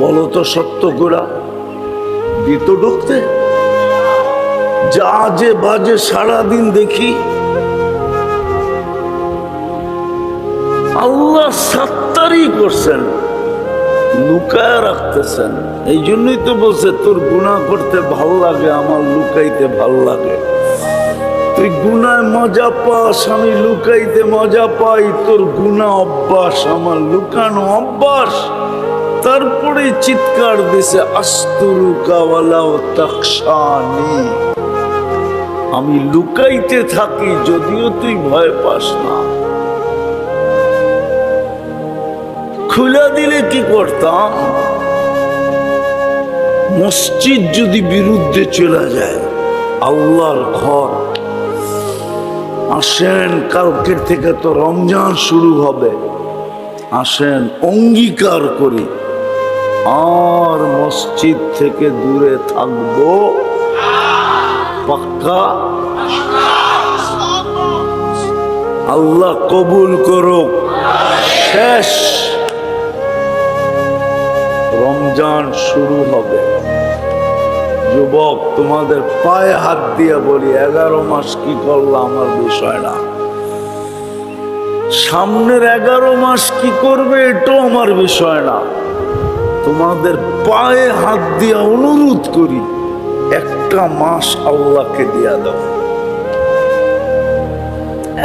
বলো তো সত্য গোড়া, দিত ঢুকতে? যা যে বাজে সারাদিন দেখি। আল্লাহ সাত্তারি করছেন, লুকায় রাখতেছেন। এই জন্যই তো বলছে তোর গুনাহ করতে ভাল লাগে, আমার লুকাইতে ভাল লাগে। তুই গুনায় মজা পাস, আমি লুকাইতে মজা পাই। তোর গুনাহ অভ্যাস, আমার লুকানো অভ্যাস। তারপরে চিৎকার দিছে, আস্তুরুকা ওয়ালাউ তাখশানি, আমি লুকাইতে থাকি যদিও তুই ভয় পাস না। খুলে দিলে কি করতাম? মসজিদ যদি বিরুদ্ধে চলে যায়, আল্লাহর ঘর। আসেন, কালকের থেকে তো রমজান শুরু হবে, আসেন অঙ্গীকার করি আর মসজিদ থেকে দূরে থাকবো। পাক্কা? আল্লাহ কবুল করুক। শেষ। রমজান শুরু হবে। যুবক, তোমাদের পায়ে হাত দিয়ে বলি, 11 মাস কি করলাম আমার বিষয় না, সামনের 11 মাস কি করবে এটাও আমার বিষয় না। তোমাদের পায়ে হাত দিয়ে অনুরোধ করি, একটা মাস আল্লাহকে দিয়া দাও,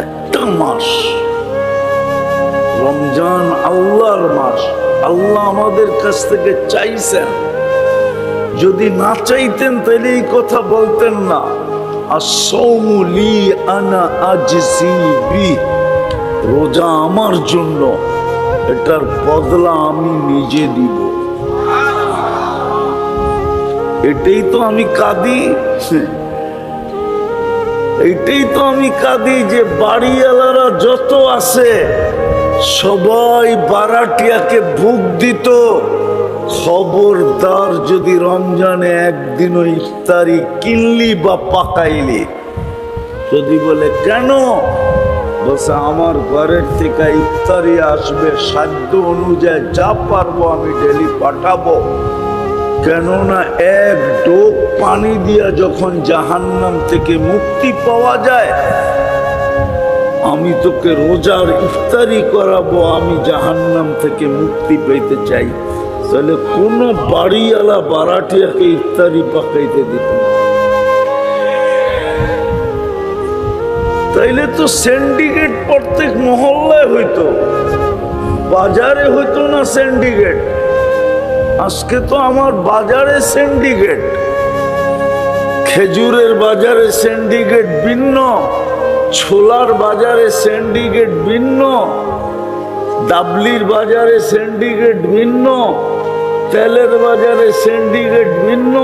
একটা মাস। রমজান আল্লাহর মাস, আল্লাহ আমাদের কাছ থেকে চাইছেন। যদি না চাইতেন তাহলে এই কথা বলতেন না, আসসাউমু লি আনা আজজি বিহি, রোজা আমার জন্য, এটার বদলা আমি নিজে দিব। এটাই তো আমি কাঁদি, এইটাই তো আমি কাঁদি যে বাড়িওয়ালারা যত আছে সবাই বারাটিয়াকে ভোগ দিত। খবরদার, যদি রমজানে একদিনও ইফতারি কিনলি বা পাকাইলি, যদি বলে কেন, বলছে আমার ঘরের থেকে ইফতারি আসবে, সাধ্য অনুযায়ী যা পারবো আমি ডেলি পাঠাবো। কেননা এক ডোক পানি দিয়া যখন জাহান্নাম থেকে মুক্তি পাওয়া যায়, আমি তোকে রোজার ইফতারি করাবো, আমি জাহান্নাম থেকে মুক্তি পেতে চাই। তাহলে কোন বাড়িওয়ালা বারাটিয়াকে ইফতারি পাকাইতে দিত না। তাইলে তো সিন্ডিকেট প্রত্যেক মহল্লায় হইতো, বাজারে হইতো না সিন্ডিকেট। আজকে তো আমার বাজারে সিন্ডিকেট, খেজুরের বাজারে সিন্ডিকেট ভিন্ন, ছোলার বাজারে সিন্ডিকেট ভিন্ন, ডাবলির বাজারে সিন্ডিকেট ভিন্ন, তেলের বাজারে সিন্ডিকেট ভিন্ন,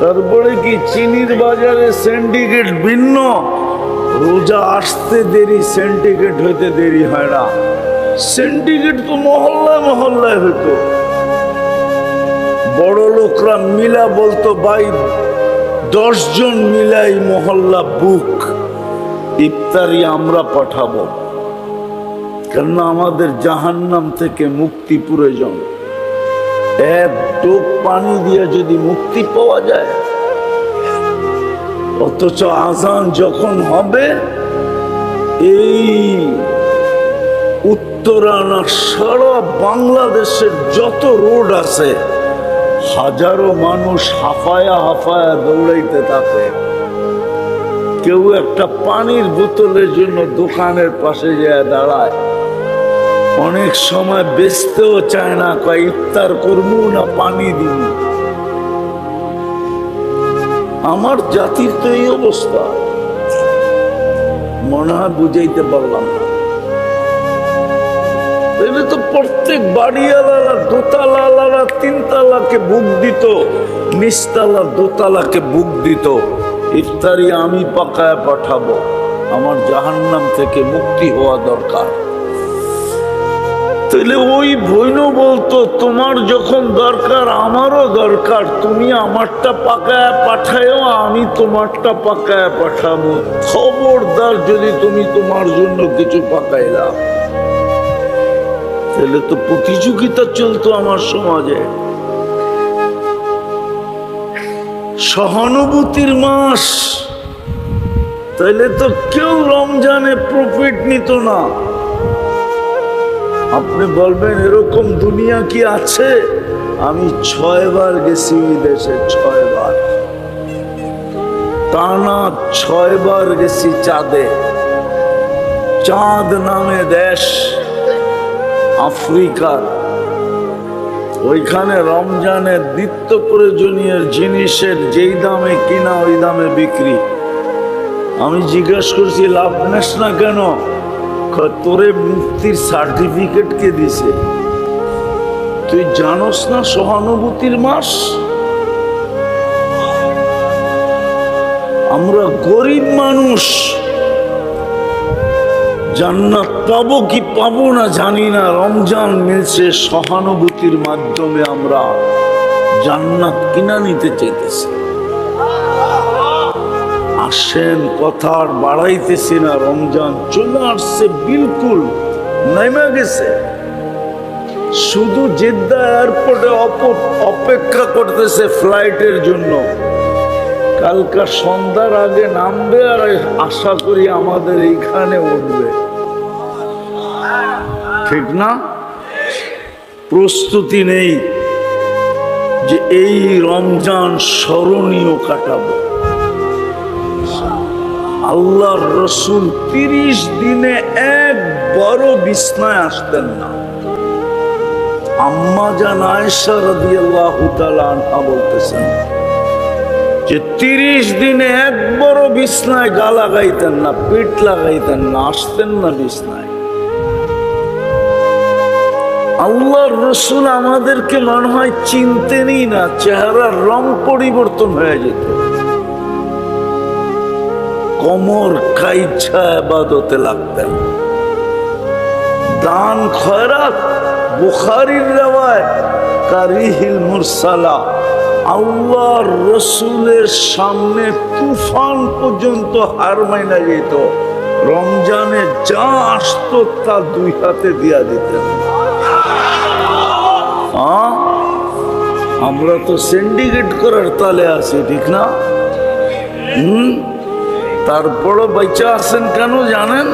তারপরে কি চিনির বাজারে সিন্ডিকেট ভিন্ন। রোজা আসতে দেরি, সিন্ডিকেট হইতে দেরি হয় না। সিন্ডিকেট তো মহল্লায় মহল্লায় হইতো। বড় লোকরা মিলা বলতো, ভাই 10 জন মিলাই মহল্লা বুক, ইফতারি আমরা পাঠাবো, কেননা আমাদের জাহান্নাম থেকে মুক্তি প্রয়োজন। এক টোপ পানি দিয়ে যদি মুক্তি পাওয়া যায়, অথচ আজান যখন হবে, এই উত্তরানা সারা বাংলাদেশের যত রোড আছে, হাজারো মানুষ হাফায়া হাফায়া দৌড়াইতে থাকে। কেউ একটা পানির বোতলের জন্য দোকানের পাশে যায় দাঁড়ায়, অনেক সময় বেচতেও চায় না, কয় ইফতার করবো না পানি দিব। আমার জাতির তো এই অবস্থা, মনে হয় বুঝাইতে পারলাম না। তাহলে তো প্রত্যেক বাড়িওয়ালারা দোতলাওয়ালারা 3 তালাকে বুক দিত, নিচতলা দোতলাকে বুক দিত, ইফতারি আমি পাকায় পাঠাবো, আমার জাহান্নাম থেকে মুক্তি হওয়া দরকার। তাহলে ওই বইন বলতো, তোমার যখন দরকার আমারও দরকার, তুমি আমারটা পাকায় পাঠায়ও, আমি তোমারটা পাকায় পাঠাবো। খবরদার যদি তুমি তোমার জন্য কিছু পাকাইলা, তাহলে তো প্রতিযোগিতা চলতো আমার সমাজে। সহানুভূতির মাস, তাহলে তো কেউ রমজানে প্রফিট নিত না। আপনি বলবেন এরকম দুনিয়া কি আছে? আমি 6 বার গেছি বিদেশে, 6 বার, টানা 6 বার গেছি চাঁদে। চাঁদ নামে দেশ আফ্রিকার, ওইখানে রমজানের নিত্য প্রয়োজনীয় জিনিসের যেই দামে কিনা ওই দামে বিক্রি। আমি জিজ্ঞাসা করছি, লাভ নেস না কেন? তোরে মুক্তির সার্টিফিকেট কে দিছে? তুই জানোস না সহানুভূতির মাস? আমরা গরিব মানুষ, জান্নাত পাবো কি পাবো না জানি না। রমজান মিলছে, সহানুভূতির মাধ্যমে আমরা জান্নাত কিনা নিতে চাইতেছি। আসেন, কথা আর বাড়াইতেছি না, রমজান চলে আসছে, বিলকুল নেমে গেছে। শুধু জেদ্দা এয়ারপোর্টে অপেক্ষা করতেছে ফ্লাইটের জন্য। কালকা সন্ধ্যার আগে নামবে আর আশা করি আমাদের এইখানে উঠবে, ঠিক না? প্রস্তুতি নেই যে এই রমজান স্মরণীয় কাটাবো। আল্লাহর রসুল 30 দিনে একবারও বিছনায় আসতেন না। আম্মা জান আয়েশা রাদিয়াল্লাহু তাআলা আনহা বলতেছেন যে 30 দিনে একবারও বিছনায় গা লাগাইতেন না, পিঠ লাগাইতেন না, আসতেন না বিছনায়। আল্লাহর রসুল আমাদেরকে মনে হয় চিনতেনই না, চেহারার রং পরিবর্তন হয়ে যেত। কোমর কাইছা ইবাদতে লাগতেন। দান খয়রাত, বুখারীর রওয়ায়াত, কারিহিল মুরসালা, আল্লাহর রসুলের সামনে তুফান পর্যন্ত হার মাইনা যেত। রমজানে যা আসতো তা 2 হাতে দিয়া দিতেন। আমরা তো সিন্ডিকেট করার তালে আছি, ঠিক না? তারপরও বাইচা আছেন কেন জানেন?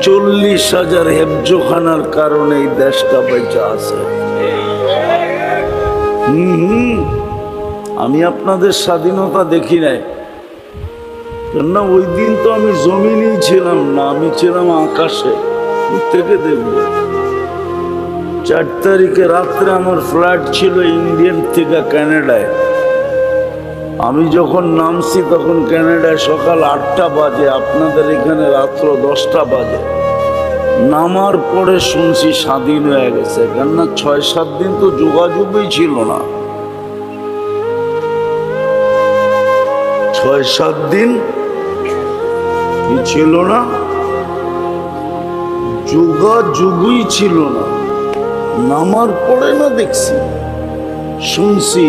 40,000 হেফজোখানার কারণে এই দেশটা বাইচা আছে। আমি আপনাদের স্বাধীনতা দেখি নাই, কেননা ওই দিন তো আমি জমিনেই ছিলাম না, আমি ছিলাম আকাশে। থেকে দেখব 4 তারিখে রাত্রে আমার ফ্লাইট ছিল ইন্ডিয়ান থেকে কানাডায়। আমি যখন নামছি তখন কানাডায় সকাল 8টা বাজে, আপনাদের এখানে রাত্র 10টা বাজে। নামার পরে শুনছি স্বাধীন হয়ে গেছে, কেননা 6-7 দিন তো যোগাযোগই ছিল না। 6-7 দিন কি ছিল না, যোগাযোগই ছিল না। নামার পরে না দেখছি, শুনছি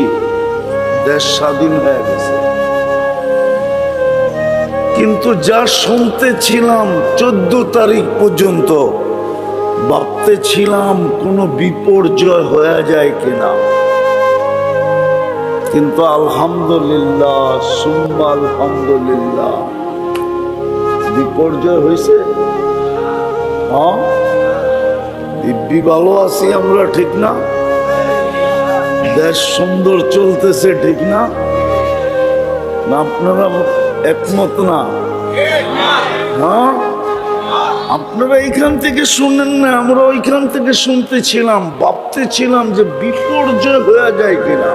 দেশ স্বাধীন হয়ে গেছে। কিন্তু যা শুনতে ছিলাম 14 তারিখ পর্যন্ত, ভাবতে ছিলাম কোনো বিপর্যয় হয়ে যায় কিনা। কিন্তু আলহামদুলিল্লাহ সুম্মা আলহামদুলিল্লাহ, বিপর্যয় হয়েছে। হ্যাঁ, দিব্যি ভালো আছি আমরা, ঠিক না? দেশ সুন্দর চলতেছে, ঠিক না? আপনারা একমত না? হ্যাঁ, আপনারা এইখান থেকে শুনেন না, আমরা ওইখান থেকে শুনতেছিলাম, ভাবতেছিলাম যে বিপর্যয় হয়ে যায় কিনা।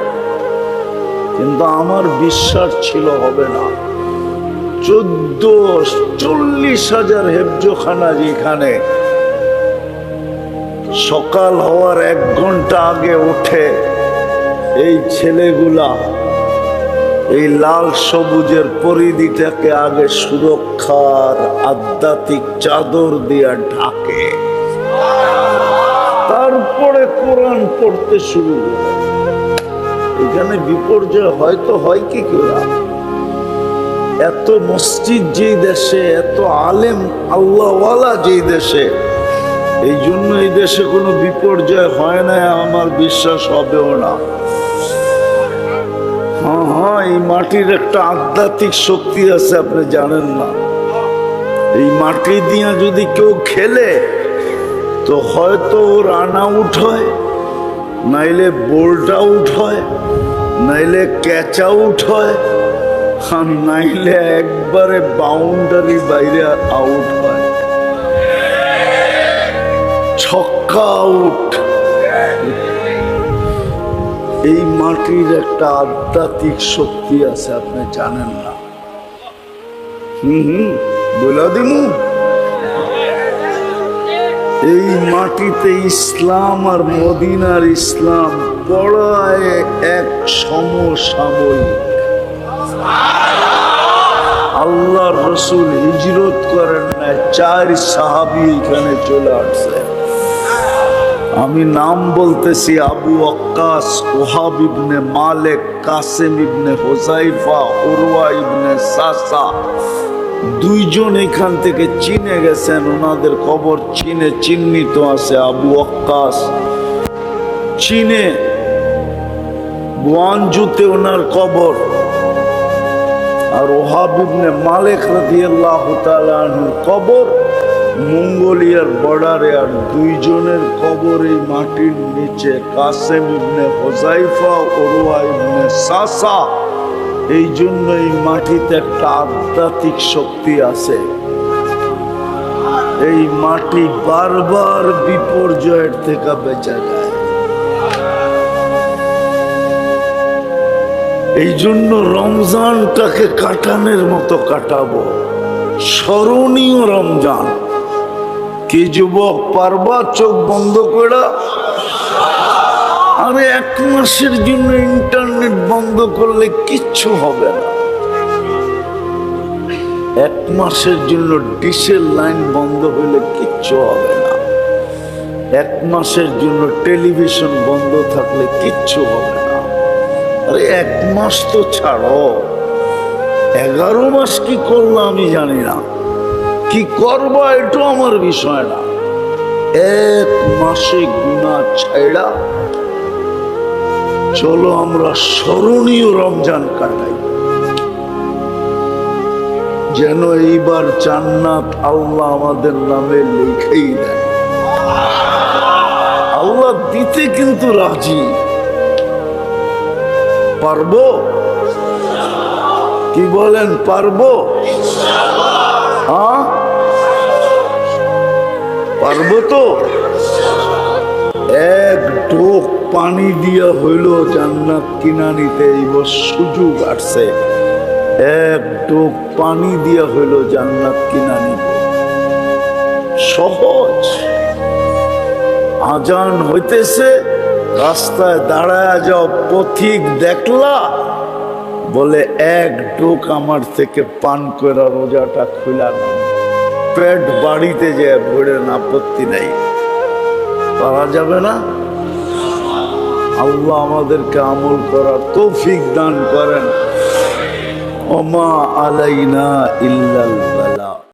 কিন্তু আমার বিশ্বাস ছিল হবে না। 40,000 হেফজোখানা যেখানে সকাল হওয়ার 1 ঘন্টা আগে উঠে এই ছেলেগুলা এই লাল সবুজের পরিধিটাকে আগে সুরক্ষার আধ্যাত্মিক চাদর দিয়ে ঢাকে, তারপরে কোরআন পড়তে শুরু করে। এখানে বিপর্যয় হয়তো হয় কি করে? এত মসজিদ যেই দেশে, এত আলেম আল্লাহওয়ালা যেই দেশে, এই জন্য এই দেশে কোনো বিপর্যয় হয় না, আমার বিশ্বাস হবেও না। হ্যাঁ, এই মাটির একটা আধ্যাত্মিক শক্তি আছে, আপনি জানেন না। এই মাটি দিয়ে যদি কেউ খেলে তো হয়তো রান আউট হয়, নাইলে বোল্ড আউট হয়, নাইলে ক্যাচ আউট হয়, আর নাইলে একবারে বাউন্ডারি বাইরে আউট হয়, ছক্কা আউট। এই মাটির একটা আধ্যাত্মিক শক্তি আছে, আপনি জানেন না। বলে দিমু, এই মাটিতে ইসলাম আর মদিনার ইসলাম পড়ায় এক সমসাময়িক। আল্লাহর রসুল হিজরত করেন না, 4 সাহাবী এখানে চলে আসছে। আমি নাম বলতেছি: আবু ওয়াক্কাস, ওহাব ইবনে মালিক, কাসিম ইবনে হুযাইফা, উরওয়া ইবনে সাসা, দুইজন এখান থেকে চীনে গেছেন, ওনাদের কবর চীনে চিহ্নিত আছে। আবু ওয়াক্কাস চীনে গুয়ানজুতে ওনার কবর, আর ওহাব ইবনে মালিক রাদিয়াল্লাহু তাআলা আনহুর কবর মঙ্গোলিয়ার বর্ডারে। আর দুইজনের কবর এই মাটির নিচে। কাসেম ইবনে হুযাইফা, উরওয়া ইবনে সাসা। এই জন্য এই মাটিতে একটা আধ্যাত্মিক শক্তি আছে। এই মাটি বারবার বিপর্যয়ের থেকে বেঁচে যায়। এই জন্য রমজানটাকে কাটানোর মতো কাটাবো, স্মরণীয় রমজান। কি যুবক পারবা চোখ বন্ধ করে? আরে 1 মাসের জন্য ইন্টারনেট বন্ধ করলে কিচ্ছু হবে না। 1 মাসের জন্য ডিশের লাইন বন্ধ হলে কিচ্ছু হবে না। 1 মাসের জন্য টেলিভিশন বন্ধ থাকলে কিচ্ছু হবে না। আরে 1 মাস তো ছাড়ো, 11 মাস কি করলো আমি জানি না, কি করবো এটা আমার বিষয় না। 1 মাসে গুনাহ ছাইড়া চলো আমরা স্মরণীয় রমজান কাটাই, যেন এইবার জান্নাত আল্লাহ আমাদের নামে লিখেই দেন। আল্লাহ দিতে কিন্তু রাজি। পারবো? কি বলেন, পারবো? হ্যাঁ পারবো তো। 1 ঢোক পানি দিয়া হইল জান্নাত কিনা নিতে এইবার সুযোগ আসছে। 1 ঢোক পানি দিয়া হইল জান্নাত কিনা নিতে সহজ। আজান হইতেছে, রাস্তায় দাঁড়ায় যাও, পথিক দেখলা, বলে 1 ঢোক আমার থেকে পান করে রোজাটা খুলা না। পেট বাড়িতে যায় ভরে না, আপত্তি নাই, পারা যাবে না। আল্লাহ আমাদেরকে আমল করার তৌফিক দান করেন। ওমা আলাইনা ইল্লাল বালা।